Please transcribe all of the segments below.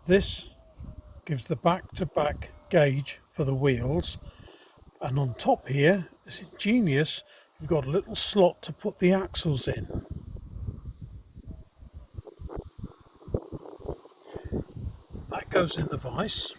This gives the back-to-back gauge for the wheels, and on top here, it's ingenious, you've got a little slot to put the axles in. That goes in the vise.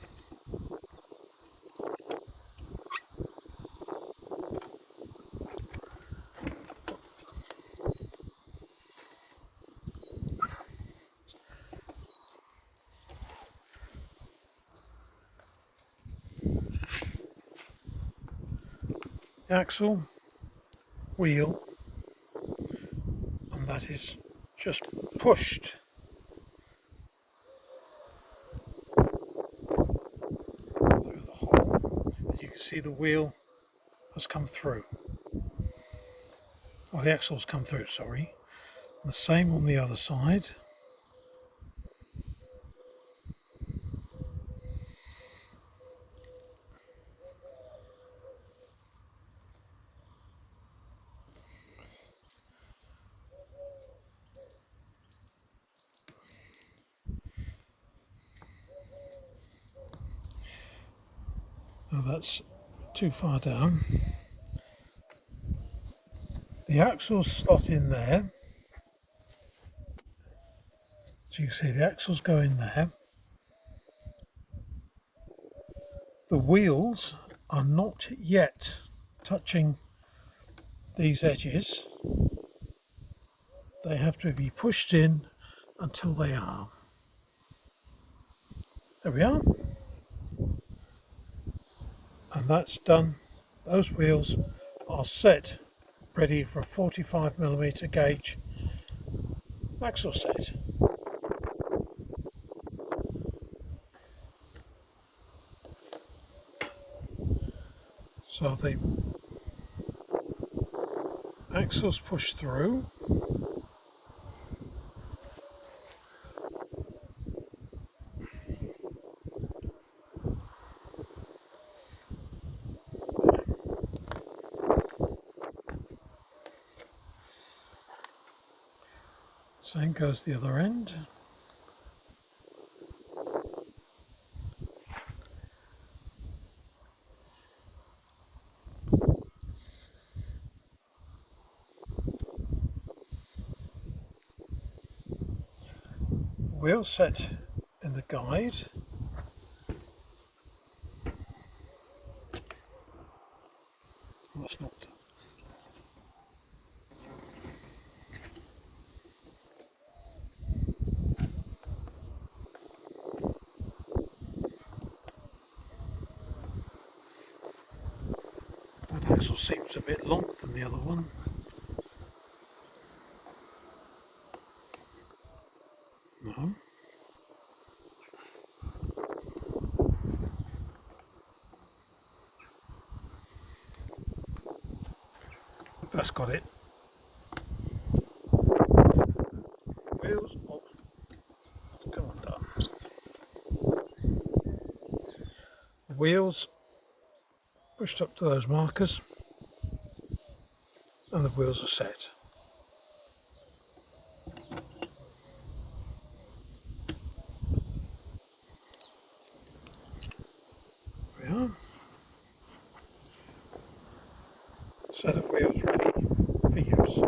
The axle, wheel, and that is just pushed through the hole. As you can see, the wheel has come through. Oh, the axle's come through, sorry. The same on the other side. Now that's too far down. The axles slot in there. So you can see the axles go in there. The wheels are not yet touching these edges. They have to be pushed in until they are. There we are. And that's done. Those wheels are set, ready for a 45mm gauge axle set. So the axles push through. Same goes the other end. Wheel set in the guide. That's not. That axle seems a bit longer than the other one. No. That's got it. Wheels up. Come on, down. Wheels pushed up to those markers, and the wheels are set. There we are. Set of wheels ready for use.